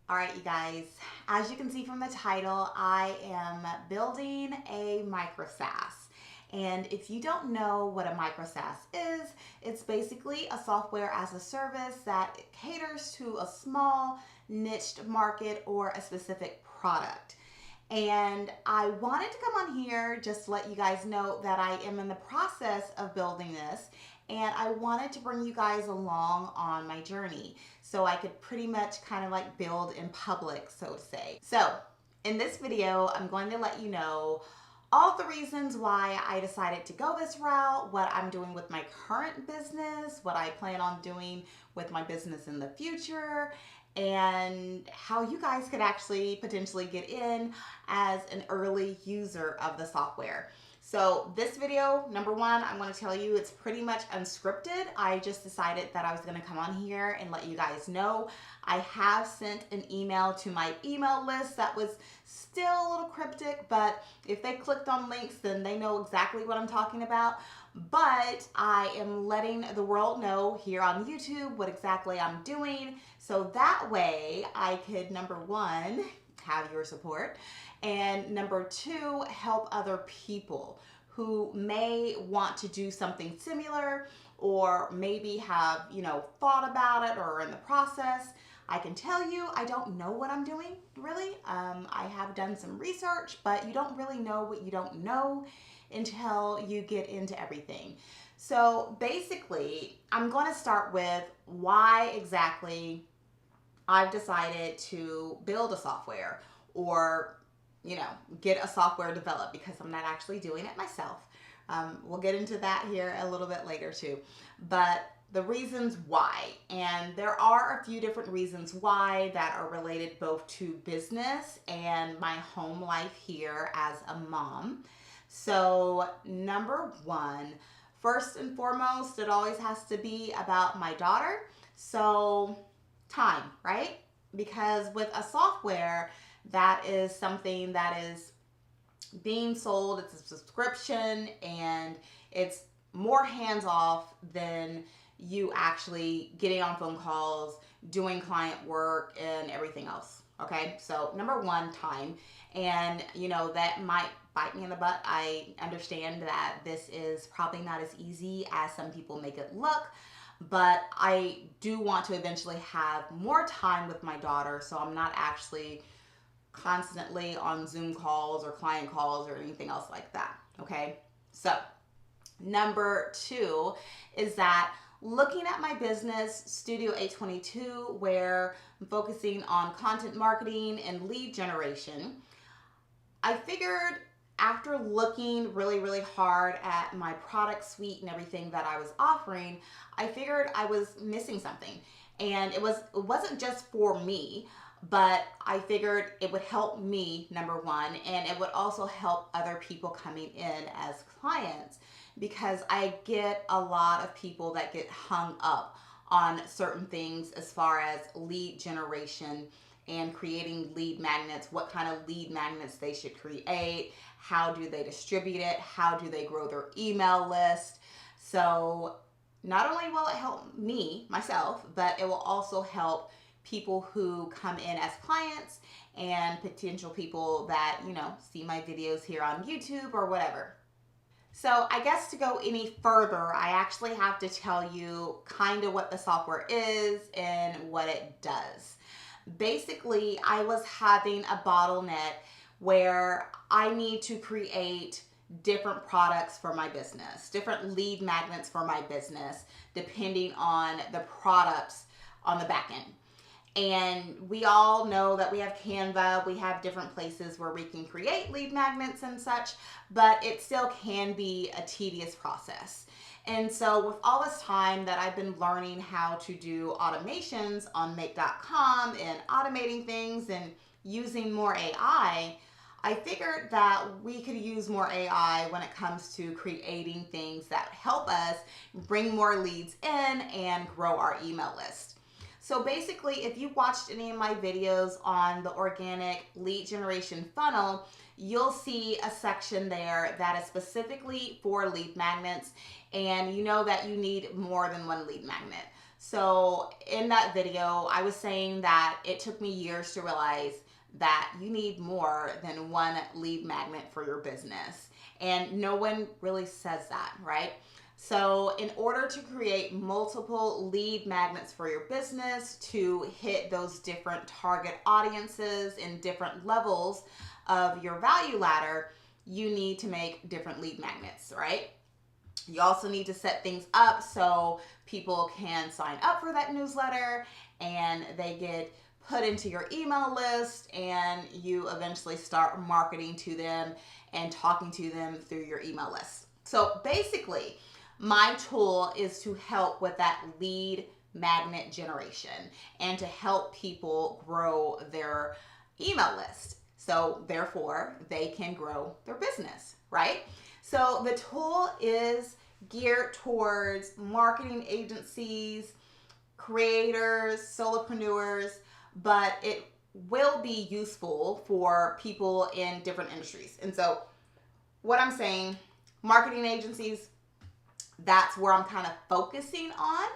All right, you guys, as you can see from the title, I am building a micro SaaS. And if you don't know what a micro SaaS is, it's basically a software as a service that caters to a small niched market or a specific product. And I wanted to come on here just to let you guys know that I am in the process of building this, and I wanted to bring you guys along on my journey so I could pretty much kind of like build in public, so to say. So in this video, I'm going to let you know all the reasons why I decided to go this route, what I'm doing with my current business, what I plan on doing with my business in the future, and how you guys could actually potentially get in as an early user of the software. So this video, number one, I'm going to tell you it's pretty much unscripted. I just decided that I was going to come on here and let you guys know. I have sent an email to my email list that was still a little cryptic, but if they clicked on links, then they know exactly what I'm talking about. But I am letting the world know here on YouTube what exactly I'm doing, so that way I could, number one, have your support, and number two, help other people who may want to do something similar or maybe have, thought about it or are in the process. I can tell you, I don't know what I'm doing, really. I have done some research, but you don't really know what you don't know until you get into everything. So basically, I'm going to start with why exactly I've decided to build a software or, get a software developed, because I'm not actually doing it myself. We'll get into that here a little bit later too. But the reasons why, and there are a few different reasons why that are related both to business and my home life here as a mom. So number one, first and foremost, it always has to be about my daughter. So time, right? Because with a software, that is something that is being sold, it's a subscription, and it's more hands-off than you actually getting on phone calls, doing client work, and everything else. Okay, so number one, time. And that might bite me in the butt. I understand that this is probably not as easy as some people make it look, but I do want to eventually have more time with my daughter, so I'm not actually constantly on Zoom calls or client calls or anything else like that. Okay, so number two is that looking at my business, Studio 822, where I'm focusing on content marketing and lead generation, I figured after looking really, really hard at my product suite and everything that I was offering, I figured I was missing something. And it wasn't just for me, but I figured it would help me, number one, and it would also help other people coming in as clients, because I get a lot of people that get hung up on certain things as far as lead generation and creating lead magnets, what kind of lead magnets they should create, how do they distribute it, how do they grow their email list. So not only will it help me, myself, but it will also help people who come in as clients and potential people that, see my videos here on YouTube or whatever. So I guess to go any further, I actually have to tell you kind of what the software is and what it does. Basically, I was having a bottleneck where I need to create different products for my business, different lead magnets for my business, depending on the products on the back end. And we all know that we have Canva, we have different places where we can create lead magnets and such, but it still can be a tedious process. And so with all this time that I've been learning how to do automations on make.com and automating things and using more AI, I figured that we could use more AI when it comes to creating things that help us bring more leads in and grow our email list. So basically, if you watched any of my videos on the organic lead generation funnel, you'll see a section there that is specifically for lead magnets, and you know that you need more than one lead magnet. So in that video, I was saying that it took me years to realize that you need more than one lead magnet for your business. And no one really says that, right? So in order to create multiple lead magnets for your business to hit those different target audiences in different levels of your value ladder, you need to make different lead magnets, right? You also need to set things up so people can sign up for that newsletter and they get put into your email list, and you eventually start marketing to them and talking to them through your email list. So basically, my tool is to help with that lead magnet generation and to help people grow their email list. So therefore, they can grow their business, right? So the tool is geared towards marketing agencies, creators, solopreneurs, but it will be useful for people in different industries. And so what I'm saying, marketing agencies, that's where I'm kind of focusing on,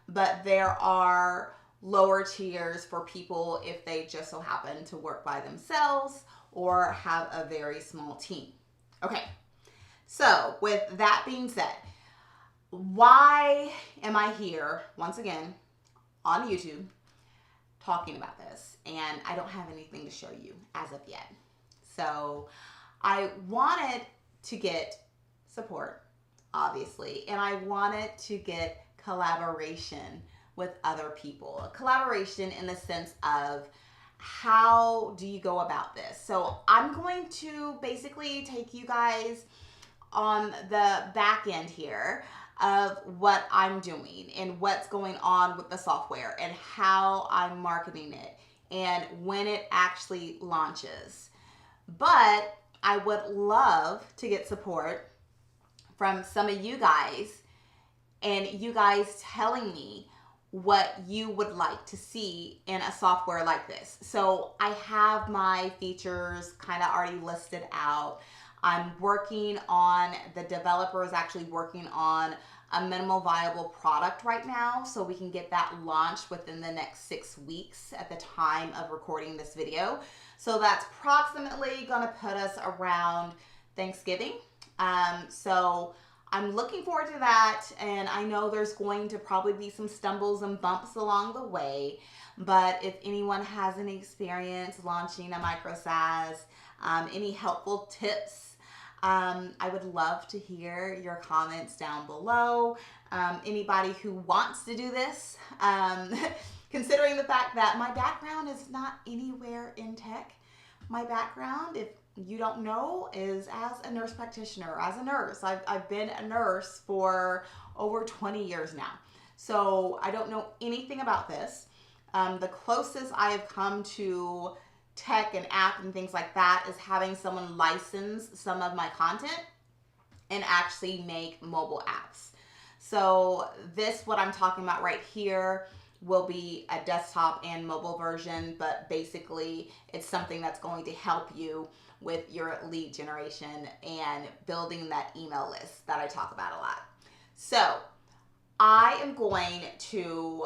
but there are lower tiers for people if they just so happen to work by themselves or have a very small team. Okay, so with that being said, why am I here once again on YouTube talking about this? And I don't have anything to show you as of yet. So I wanted to get support, obviously, and I wanted to get collaboration with other people. A collaboration in the sense of, how do you go about this? So I'm going to basically take you guys on the back end here of what I'm doing and what's going on with the software and how I'm marketing it and when it actually launches. But I would love to get support from some of you guys, and you guys telling me what you would like to see in a software like this. So I have my features kind of already listed out. I'm working on, the developer is actually working on a minimal viable product right now, so we can get that launched within the next 6 weeks at the time of recording this video. So that's approximately gonna put us around Thanksgiving. So I'm looking forward to that, and I know there's going to probably be some stumbles and bumps along the way, but if anyone has any experience launching a micro SaaS, any helpful tips, I would love to hear your comments down below. Anybody who wants to do this, considering the fact that my background is not anywhere in tech. My background, if you don't know, is as a nurse practitioner, as a nurse. I've been a nurse for over 20 years now. So I don't know anything about this. The closest I have come to tech and app and things like that is having someone license some of my content and actually make mobile apps. So this, what I'm talking about right here, will be a desktop and mobile version, but basically it's something that's going to help you with your lead generation and building that email list that I talk about a lot. So I am going to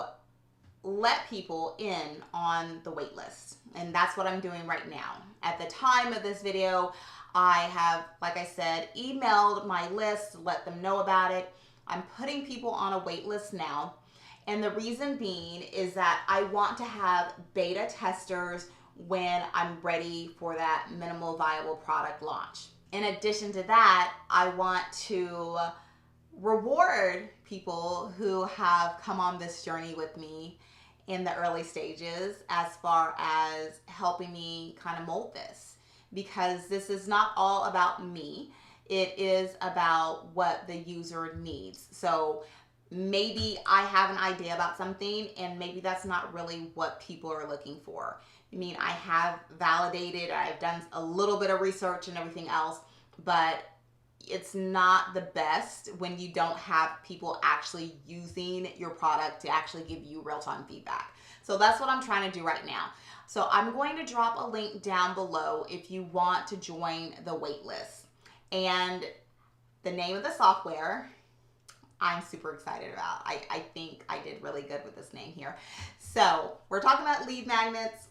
let people in on the wait list, and that's what I'm doing right now. At the time of this video, I have, like I said, emailed my list, let them know about it. I'm putting people on a wait list now, and the reason being is that I want to have beta testers when I'm ready for that minimal viable product launch. In addition to that, I want to reward people who have come on this journey with me in the early stages as far as helping me kind of mold this, because this is not all about me. It is about what the user needs. So maybe I have an idea about something and maybe that's not really what people are looking for. I mean, I have validated, I've done a little bit of research and everything else, but it's not the best when you don't have people actually using your product to actually give you real-time feedback. So that's what I'm trying to do right now. So I'm going to drop a link down below if you want to join the wait list. And the name of the software, I'm super excited about. I think I did really good with this name here. So we're talking about lead magnets.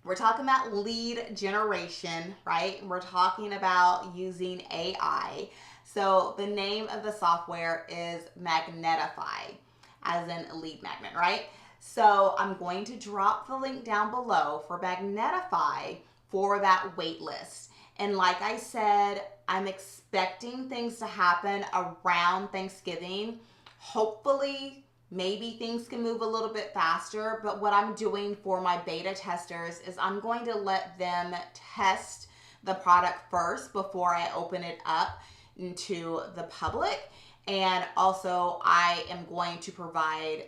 We're talking about lead generation, right? We're talking about using AI. So the name of the software is Magnetify, as in a lead magnet, right? So I'm going to drop the link down below for Magnetify for that wait list. And like I said, I'm expecting things to happen around Thanksgiving. Hopefully, maybe things can move a little bit faster, but what I'm doing for my beta testers is I'm going to let them test the product first before I open it up into the public. And also I am going to provide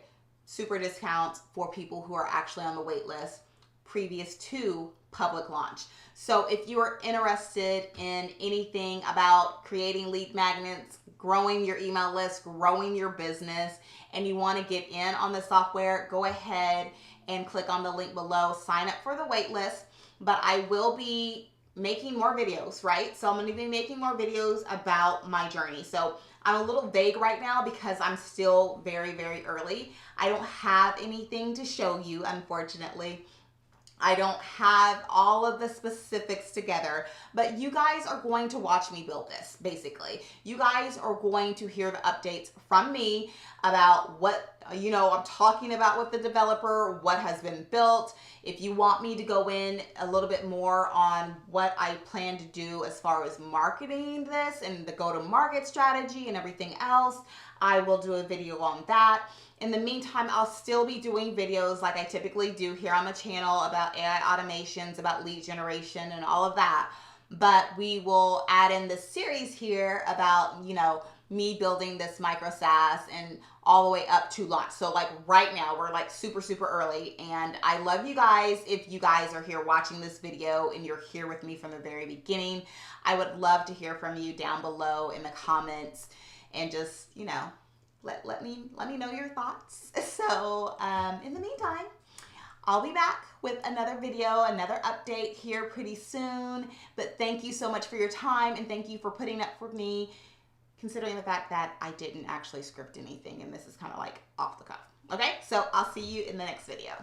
super discounts for people who are actually on the wait list previous to public launch. So if you are interested in anything about creating lead magnets, growing your email list, growing your business, and you want to get in on the software, go ahead and click on the link below, sign up for the wait list. But I will be making more videos, right? So I'm going to be making more videos about my journey. So I'm a little vague right now because I'm still very, very early. I don't have anything to show you, unfortunately. I don't have all of the specifics together, but you guys are going to watch me build this, basically. You guys are going to hear the updates from me about what, I'm talking about with the developer, what has been built. If you want me to go in a little bit more on what I plan to do as far as marketing this and the go-to-market strategy and everything else, I will do a video on that. In the meantime, I'll still be doing videos like I typically do here on the channel about AI automations, about lead generation and all of that. But we will add in this series here about, me building this micro SaaS and all the way up to launch. So like right now, we're like super, super early. And I love you guys. If you guys are here watching this video and you're here with me from the very beginning, I would love to hear from you down below in the comments and just, let me know your thoughts. So in the meantime, I'll be back with another video, another update here pretty soon. But thank you so much for your time and thank you for putting up with me, considering the fact that I didn't actually script anything and this is kind of like off the cuff. Okay, so I'll see you in the next video.